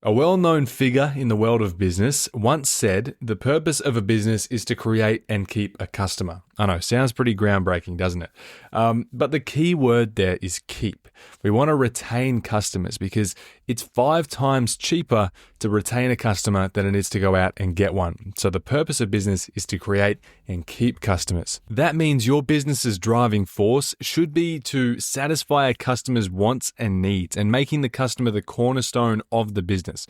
A well-known figure in the world of business once said, the purpose of a business is to create and keep a customer. I know, sounds pretty groundbreaking, doesn't it? But the key word there is keep. We want to retain customers because it's 5 times cheaper to retain a customer than it is to go out and get one. So the purpose of business is to create and keep customers. That means your business's driving force should be to satisfy a customer's wants and needs and making the customer the cornerstone of the business.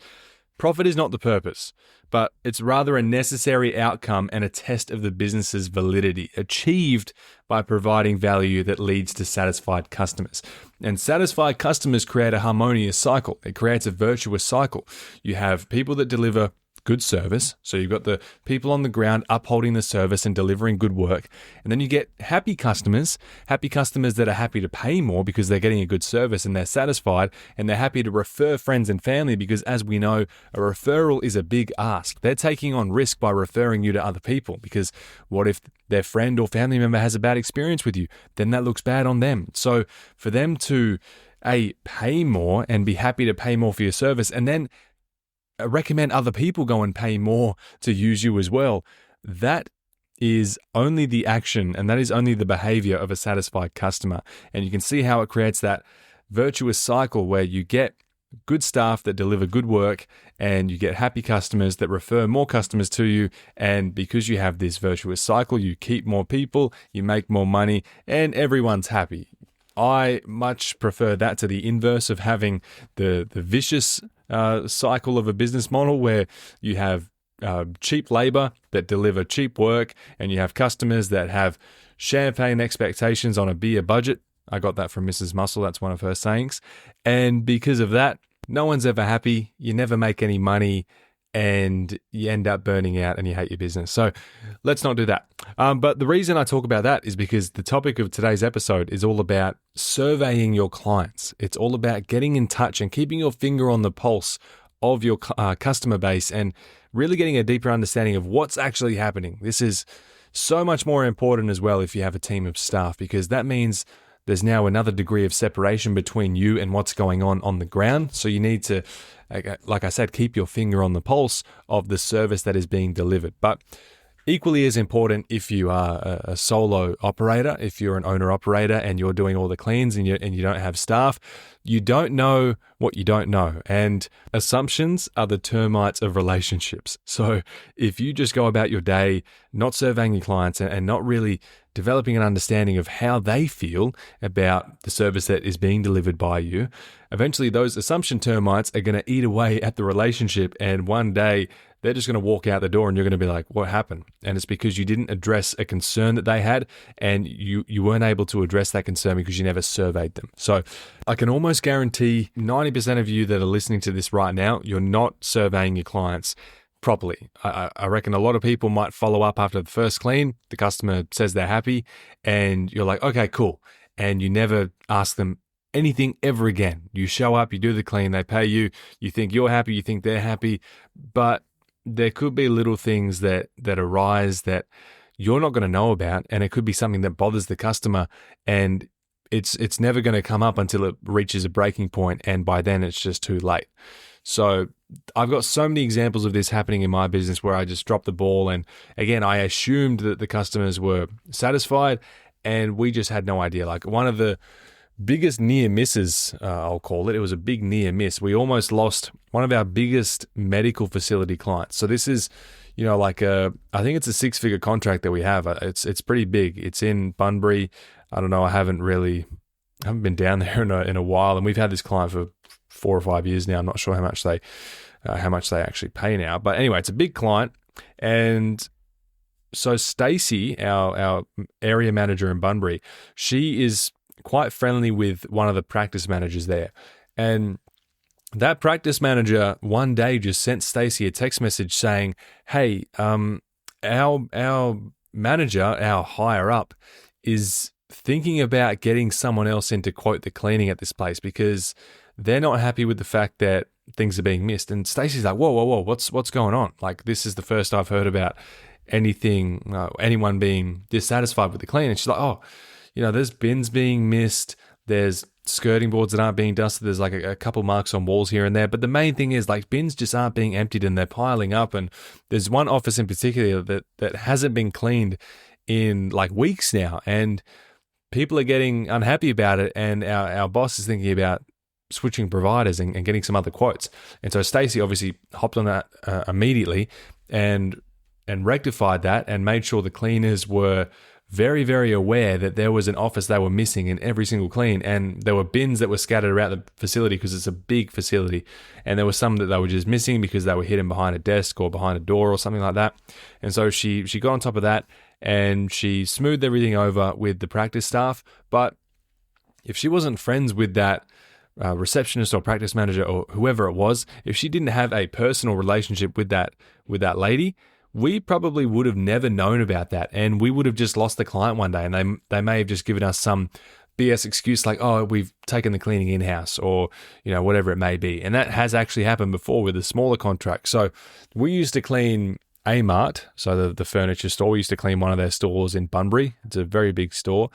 Profit is not the purpose, but it's rather a necessary outcome and a test of the business's validity, achieved by providing value that leads to satisfied customers. And satisfied customers create a harmonious cycle. It creates a virtuous cycle. You have people that deliver good service. So you've got the people on the ground upholding the service and delivering good work. And then you get happy customers that are happy to pay more because they're getting a good service and they're satisfied, and they're happy to refer friends and family because, as we know, a referral is a big ask. They're taking on risk by referring you to other people because what if their friend or family member has a bad experience with you? Then that looks bad on them. So for them to pay more and be happy to pay more for your service, and then recommend other people go and pay more to use you as well, that is only the action and that is only the behavior of a satisfied customer. And you can see how it creates that virtuous cycle where you get good staff that deliver good work and you get happy customers that refer more customers to you. And because you have this virtuous cycle, you keep more people, you make more money, and everyone's happy. I much prefer that to the inverse of having the vicious cycle of a business model where you have cheap labor that deliver cheap work and you have customers that have champagne expectations on a beer budget. I got that from Mrs. Muscle. That's one of her sayings. And because of that, no one's ever happy. You never make any money and you end up burning out and you hate your business. So let's not do that. But the reason I talk about that is because the topic of today's episode is all about surveying your clients. It's all about getting in touch and keeping your finger on the pulse of your customer base and really getting a deeper understanding of what's actually happening. This is so much more important as well if you have a team of staff, because that means there's now another degree of separation between you and what's going on the ground. So you need to, like I said, keep your finger on the pulse of the service that is being delivered. But equally as important, if you are a solo operator, if you're an owner operator and you're doing all the cleans and you don't have staff, you don't know what you don't know. And assumptions are the termites of relationships. So if you just go about your day not surveying your clients and not really developing an understanding of how they feel about the service that is being delivered by you, eventually those assumption termites are going to eat away at the relationship, and one day they're just going to walk out the door and you're going to be like, what happened? And it's because you didn't address a concern that they had, and you weren't able to address that concern because you never surveyed them. So I can almost guarantee 90% of you that are listening to this right now, you're not surveying your clients properly. I reckon a lot of people might follow up after the first clean. The customer says they're happy and you're like, okay, cool. And you never ask them anything ever again. You show up, you do the clean, they pay you, you think you're happy, you think they're happy, but there could be little things that arise that you're not going to know about, and it could be something that bothers the customer, and it's never going to come up until it reaches a breaking point, and by then it's just too late. So I've got so many examples of this happening in my business where I just dropped the ball, and again, I assumed that the customers were satisfied and we just had no idea. Like one of the biggest near misses, I'll call it. It was a big near miss. We almost lost one of our biggest medical facility clients. So this is, I think it's a 6-figure contract that we have. It's pretty big. It's in Bunbury. I don't know. I haven't been down there in a while, and we've had this client for 4 or 5 years now. I'm not sure how much they actually pay now. But anyway, it's a big client, and so Stacy, our area manager in Bunbury, she is quite friendly with one of the practice managers there. And that practice manager one day just sent Stacy a text message saying, hey, our manager, our higher up, is thinking about getting someone else in to quote the cleaning at this place because they're not happy with the fact that things are being missed. And Stacy's like, whoa, what's going on? Like, this is the first I've heard about anyone being dissatisfied with the clean. And she's like, there's bins being missed. There's skirting boards that aren't being dusted. There's like a couple marks on walls here and there. But the main thing is like bins just aren't being emptied and they're piling up. And there's one office in particular that hasn't been cleaned in like weeks now. And people are getting unhappy about it. And our boss is thinking about switching providers and getting some other quotes. And so Stacey obviously hopped on that immediately and rectified that and made sure the cleaners were very, very aware that there was an office they were missing in every single clean. And there were bins that were scattered around the facility because it's a big facility. And there were some that they were just missing because they were hidden behind a desk or behind a door or something like that. And so she got on top of that and she smoothed everything over with the practice staff. But if she wasn't friends with that receptionist or practice manager or whoever it was, if she didn't have a personal relationship with that lady, we probably would have never known about that, and we would have just lost the client one day, and they may have just given us some BS excuse like, oh, we've taken the cleaning in-house, or whatever it may be. And that has actually happened before with a smaller contract. So we used to clean Amart, so the furniture store. We used to clean one of their stores in Bunbury. It's a very big store.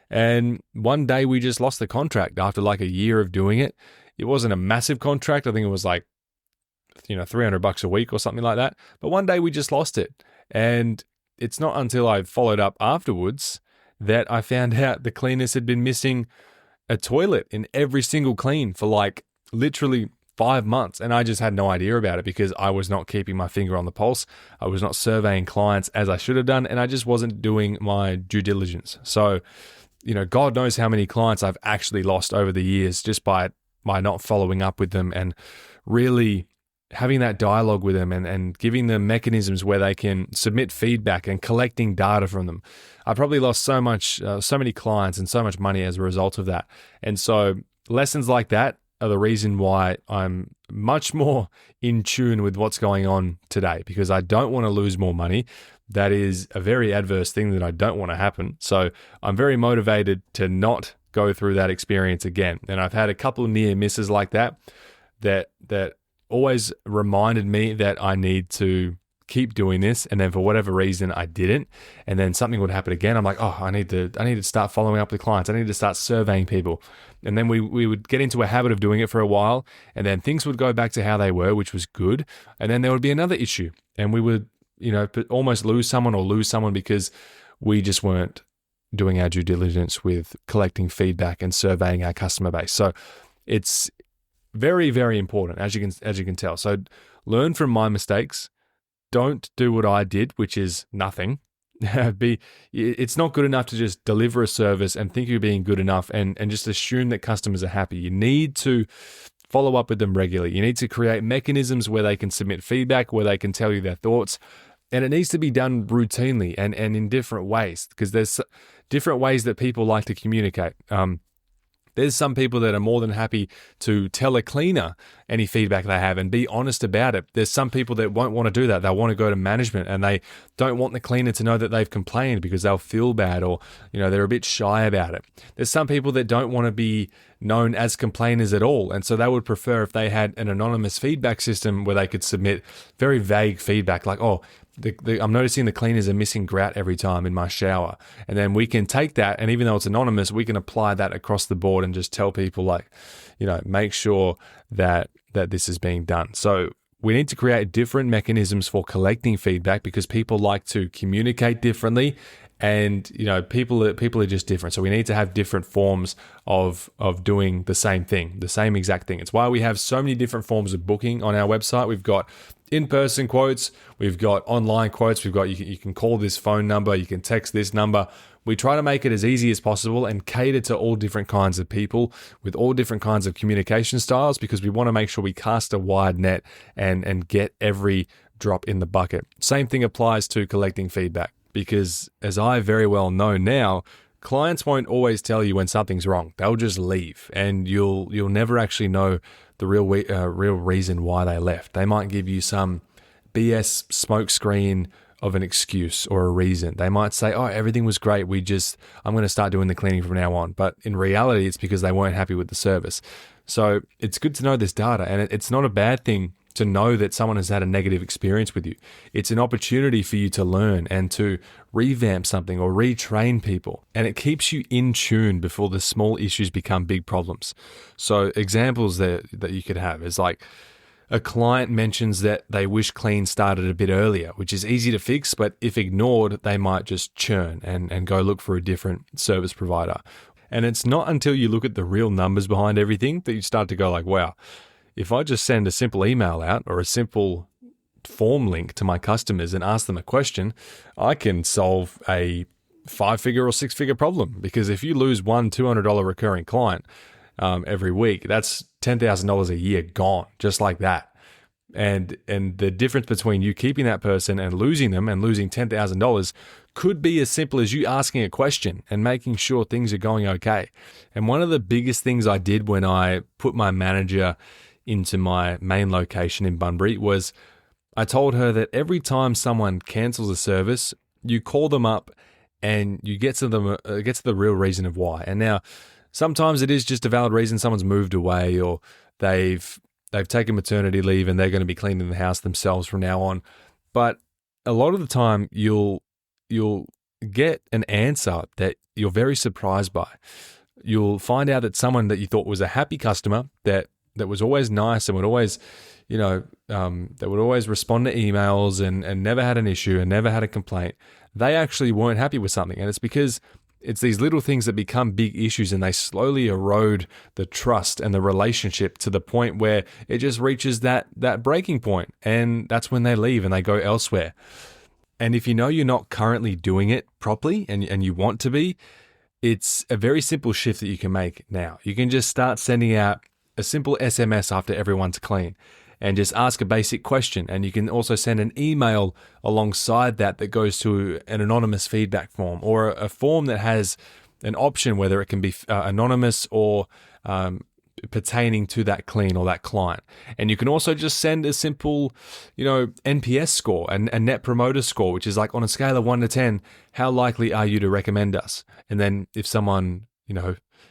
And one day we just lost the contract after like a year of doing it. It wasn't a massive contract. I think it was like $300 a week or something like that. But one day we just lost it. And it's not until I followed up afterwards that I found out the cleaners had been missing a toilet in every single clean for like literally 5 months. And I just had no idea about it because I was not keeping my finger on the pulse. I was not surveying clients as I should have done. And I just wasn't doing my due diligence. So, God knows how many clients I've actually lost over the years just by not following up with them and really having that dialogue with them and giving them mechanisms where they can submit feedback and collecting data from them. I probably lost so many clients and so much money as a result of that. And so lessons like that are the reason why I'm much more in tune with what's going on today, because I don't want to lose more money. That is a very adverse thing that I don't want to happen. So I'm very motivated to not go through that experience again. And I've had a couple of near misses like that always reminded me that I need to keep doing this. And then for whatever reason, I didn't. And then something would happen again. I'm like, oh, I need to start following up with clients. I need to start surveying people. And then we would get into a habit of doing it for a while. And then things would go back to how they were, which was good. And then there would be another issue. And we would, almost lose someone because we just weren't doing our due diligence with collecting feedback and surveying our customer base. So it's very, very important, as you can tell. So learn from my mistakes. Don't do what I did, which is nothing. It's not good enough to just deliver a service and think you're being good enough and just assume that customers are happy. You need to follow up with them regularly. You need to create mechanisms where they can submit feedback, where they can tell you their thoughts. And it needs to be done routinely and in different ways, because there's different ways that people like to communicate. There's some people that are more than happy to tell a cleaner any feedback they have and be honest about it. There's some people that won't want to do that. They'll want to go to management and they don't want the cleaner to know that they've complained because they'll feel bad or, they're a bit shy about it. There's some people that don't want to be known as complainers at all. And so they would prefer if they had an anonymous feedback system where they could submit very vague feedback like, oh, I'm noticing the cleaners are missing grout every time in my shower. And then we can take that, and even though it's anonymous, we can apply that across the board and just tell people like, make sure that this is being done. So we need to create different mechanisms for collecting feedback because people like to communicate differently. And, people are just different. So we need to have different forms of doing the same thing, the same exact thing. It's why we have so many different forms of booking on our website. We've got in-person quotes, we've got online quotes, we've got you can call this phone number, you can text this number. We try to make it as easy as possible and cater to all different kinds of people with all different kinds of communication styles because we want to make sure we cast a wide net and get every drop in the bucket. Same thing applies to collecting feedback because, as I very well know now, clients won't always tell you when something's wrong. They'll just leave, and you'll never actually know the real reason why they left. They might give you some BS smokescreen of an excuse or a reason. They might say, oh, everything was great. I'm going to start doing the cleaning from now on. But in reality, it's because they weren't happy with the service. So it's good to know this data, and it's not a bad thing to know that someone has had a negative experience with you. It's an opportunity for you to learn and to revamp something or retrain people. And it keeps you in tune before the small issues become big problems. So examples that you could have is like a client mentions that they wish clean started a bit earlier, which is easy to fix, but if ignored, they might just churn and go look for a different service provider. And it's not until you look at the real numbers behind everything that you start to go like, wow, if I just send a simple email out or a simple form link to my customers and ask them a question, I can solve a 5-figure or 6-figure problem. Because if you lose one $200 recurring client every week, that's $10,000 a year gone, just like that. And the difference between you keeping that person and losing them and losing $10,000 could be as simple as you asking a question and making sure things are going okay. And one of the biggest things I did when I put my manager into my main location in Bunbury was I told her that every time someone cancels a service, you call them up and you get to the real reason of why. And now sometimes it is just a valid reason. Someone's moved away or they've taken maternity leave and they're going to be cleaning the house themselves from now on. But a lot of the time you'll get an answer that you're very surprised by. You'll find out that someone that you thought was a happy customer that was always nice and would always, that would always respond to emails and never had an issue and never had a complaint. They actually weren't happy with something. And it's because it's these little things that become big issues and they slowly erode the trust and the relationship to the point where it just reaches that breaking point. And that's when they leave and they go elsewhere. And if you know you're not currently doing it properly and you want to be, it's a very simple shift that you can make now. You can just start sending out a simple SMS after everyone's clean and just ask a basic question. And you can also send an email alongside that goes to an anonymous feedback form or a form that has an option whether it can be anonymous or pertaining to that clean or that client. And you can also just send a simple, NPS score and a net promoter score, which is like on a scale of 1 to 10, how likely are you to recommend us? And then if someone,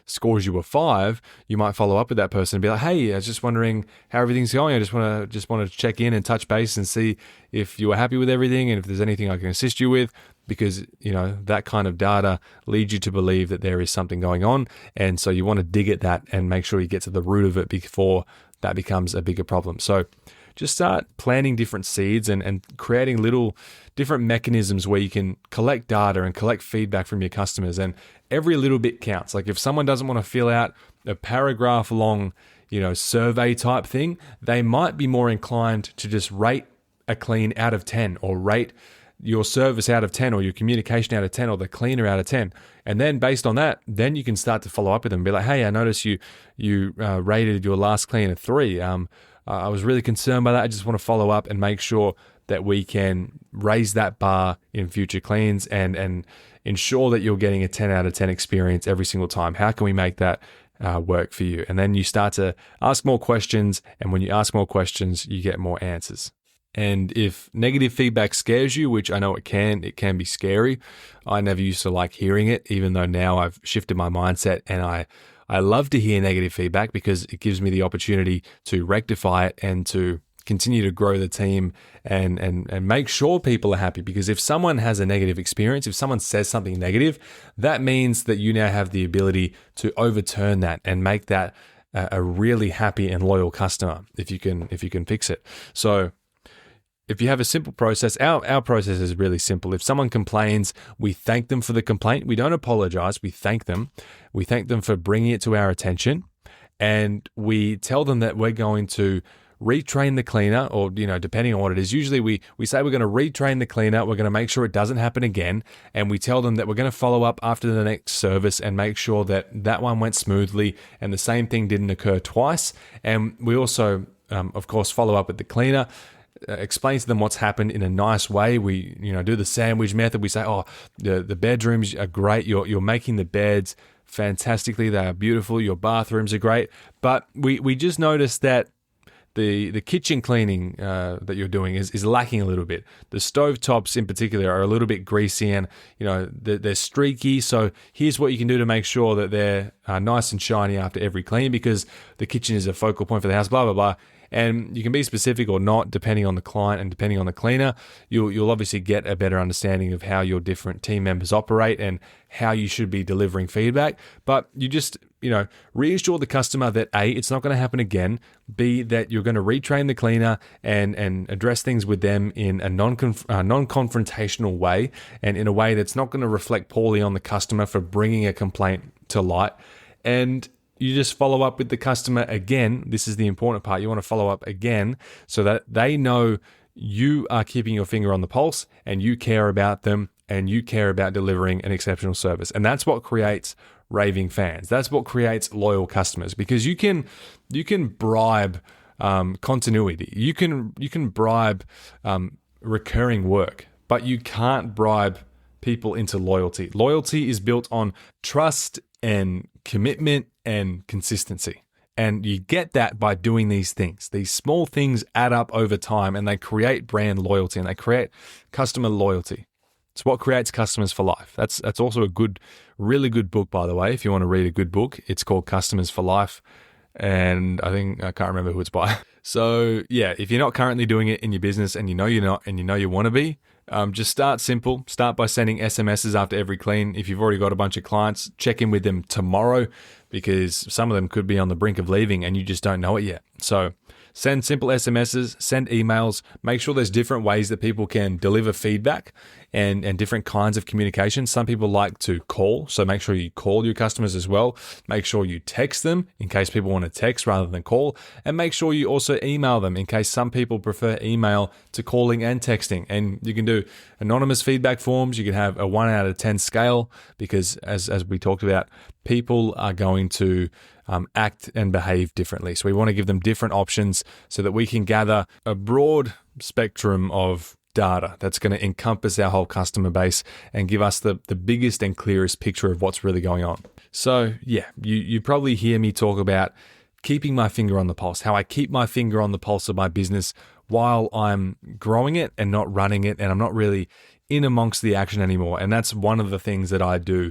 scores you a 5, you might follow up with that person and be like, hey, I was just wondering how everything's going. I just want to check in and touch base and see if you are happy with everything and if there's anything I can assist you with, because, that kind of data leads you to believe that there is something going on. And so you want to dig at that and make sure you get to the root of it before that becomes a bigger problem. So just start planting different seeds and creating little different mechanisms where you can collect data and collect feedback from your customers. And every little bit counts. Like if someone doesn't want to fill out a paragraph long, survey type thing, they might be more inclined to just rate a clean out of 10 or rate your service out of 10 or your communication out of 10 or the cleaner out of 10. And then based on that, then you can start to follow up with them and be like, hey, I noticed you rated your last clean a 3. I was really concerned by that. I just want to follow up and make sure that we can raise that bar in future cleans and ensure that you're getting a 10 out of 10 experience every single time. How can we make that work for you? And then you start to ask more questions. And when you ask more questions, you get more answers. And if negative feedback scares you, which I know it can be scary. I never used to like hearing it, even though now I've shifted my mindset and I love to hear negative feedback because it gives me the opportunity to rectify it and to continue to grow the team and make sure people are happy. Because if someone has a negative experience, if someone says something negative, that means that you now have the ability to overturn that and make that a really happy and loyal customer if you can fix it. So if you have a simple process, our process is really simple. If someone complains, we thank them for the complaint. We don't apologize. We thank them. We thank them for bringing it to our attention. And we tell them that we're going to retrain the cleaner or, depending on what it is. Usually we say we're going to retrain the cleaner. We're going to make sure it doesn't happen again. And we tell them that we're going to follow up after the next service and make sure that one went smoothly and the same thing didn't occur twice. And we also, of course, follow up with the cleaner. Explain to them what's happened in a nice way. We, do the sandwich method. We say, oh, the bedrooms are great. You're making the beds fantastically. They are beautiful. Your bathrooms are great. But we just noticed that the kitchen cleaning that you're doing is lacking a little bit. The stovetops in particular are a little bit greasy and, they're streaky. So here's what you can do to make sure that they're nice and shiny after every clean, because the kitchen is a focal point for the house, blah, blah, blah. And you can be specific or not, depending on the client and depending on the cleaner. You'll obviously get a better understanding of how your different team members operate and how you should be delivering feedback. But you just, reassure the customer that A, it's not going to happen again. B, that you're going to retrain the cleaner and address things with them in a non-confrontational way, and in a way that's not going to reflect poorly on the customer for bringing a complaint to light. And you just follow up with the customer again. This is the important part. You want to follow up again so that they know you are keeping your finger on the pulse and you care about them and you care about delivering an exceptional service. And that's what creates raving fans. That's what creates loyal customers, because you can bribe continuity. You can bribe recurring work, but you can't bribe people into loyalty. Loyalty is built on trust and commitment and consistency. And you get that by doing these things. These small things add up over time and they create brand loyalty and they create customer loyalty. It's what creates customers for life. That's also a really good book, by the way. If you want to read a good book, it's called Customers for Life. And I can't remember who it's by. So yeah, if you're not currently doing it in your business and you know you're not and you know you want to be, just start simple. Start by sending SMSs after every clean. If you've already got a bunch of clients, check in with them tomorrow, because some of them could be on the brink of leaving and you just don't know it yet. So send simple SMSs, send emails, make sure there's different ways that people can deliver feedback and different kinds of communication. Some people like to call, so make sure you call your customers as well. Make sure you text them in case people want to text rather than call, and make sure you also email them in case some people prefer email to calling and texting. And you can do anonymous feedback forms. You can have a 1 out of 10 scale, because as we talked about, people are going to act and behave differently. So we want to give them different options so that we can gather a broad spectrum of data that's going to encompass our whole customer base and give us the biggest and clearest picture of what's really going on. So yeah, you probably hear me talk about keeping my finger on the pulse, how I keep my finger on the pulse of my business while I'm growing it and not running it, and I'm not really in amongst the action anymore. And that's one of the things that I do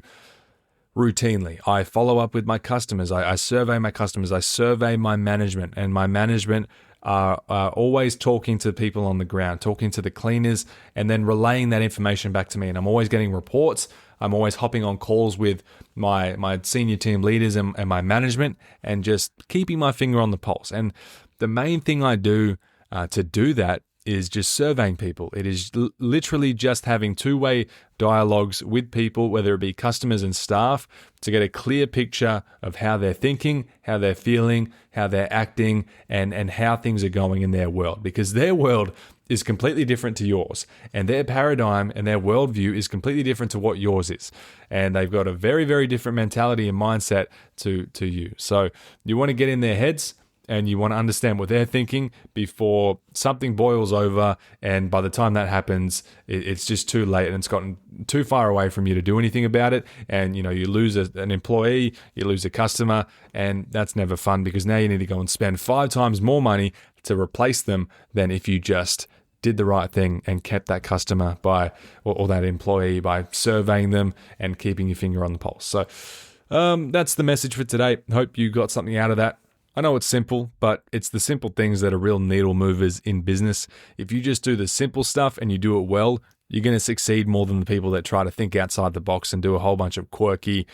routinely. I follow up with my customers. I survey my customers. I survey my management, and my management are always talking to people on the ground, talking to the cleaners, and then relaying that information back to me. And I'm always getting reports. I'm always hopping on calls with my senior team leaders and my management, and just keeping my finger on the pulse. And the main thing I do to do that is just surveying people. It is literally just having two-way dialogues with people, whether it be customers and staff, to get a clear picture of how they're thinking, how they're feeling, how they're acting, and how things are going in their world. Because their world is completely different to yours, and their paradigm and their worldview is completely different to what yours is. And they've got a very, very different mentality and mindset to you. So you want to get in their heads, and you want to understand what they're thinking before something boils over. And by the time that happens, it's just too late and it's gotten too far away from you to do anything about it. And, you lose an employee, you lose a customer, and that's never fun, because now you need to go and spend 5 times more money to replace them than if you just did the right thing and kept that customer or that employee by surveying them and keeping your finger on the pulse. So that's the message for today. Hope you got something out of that. I know it's simple, but it's the simple things that are real needle movers in business. If you just do the simple stuff and you do it well, you're going to succeed more than the people that try to think outside the box and do a whole bunch of quirky,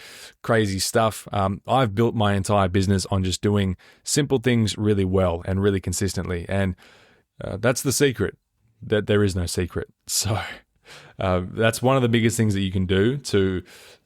crazy stuff. I've built my entire business on just doing simple things really well and really consistently. And that's the secret, that there is no secret. So that's one of the biggest things that you can do to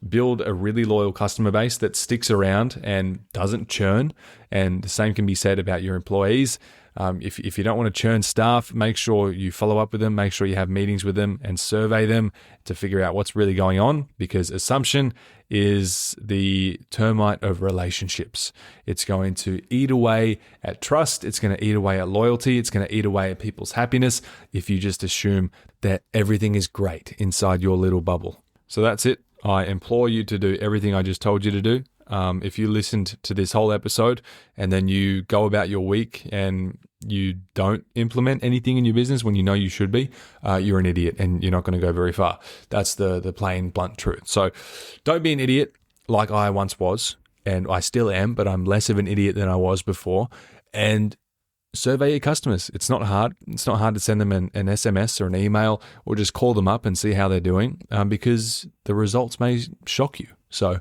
build a really loyal customer base that sticks around and doesn't churn. And the same can be said about your employees. If you don't want to churn staff, make sure you follow up with them, make sure you have meetings with them and survey them to figure out what's really going on, because assumption is the termite of relationships. It's going to eat away at trust. It's going to eat away at loyalty. It's going to eat away at people's happiness if you just assume that everything is great inside your little bubble. So that's it. I implore you to do everything I just told you to do. If you listened to this whole episode and then you go about your week and you don't implement anything in your business when you know you should be, you're an idiot and you're not going to go very far. That's the plain, blunt truth. So don't be an idiot like I once was, and I still am, but I'm less of an idiot than I was before. And survey your customers. It's not hard. It's not hard to send them an SMS or an email or just call them up and see how they're doing because the results may shock you. So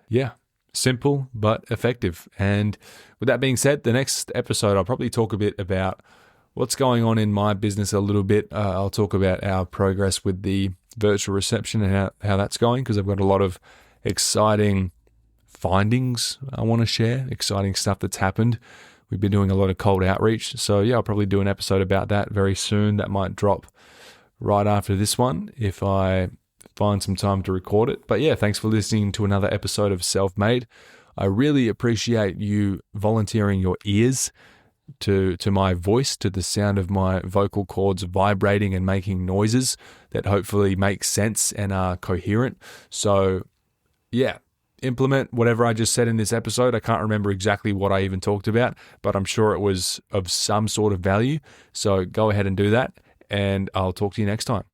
yeah, simple but effective. And with that being said, the next episode, I'll probably talk a bit about what's going on in my business a little bit. I'll talk about our progress with the virtual reception and how that's going, because I've got a lot of exciting findings I want to share, exciting stuff that's happened. We've been doing a lot of cold outreach. So yeah, I'll probably do an episode about that very soon. That might drop right after this one if I find some time to record it. But yeah, thanks for listening to another episode of Self Made. I really appreciate you volunteering your ears to my voice, to the sound of my vocal cords vibrating and making noises that hopefully make sense and are coherent. So yeah, implement whatever I just said in this episode. I can't remember exactly what I even talked about, but I'm sure it was of some sort of value. So go ahead and do that, and I'll talk to you next time.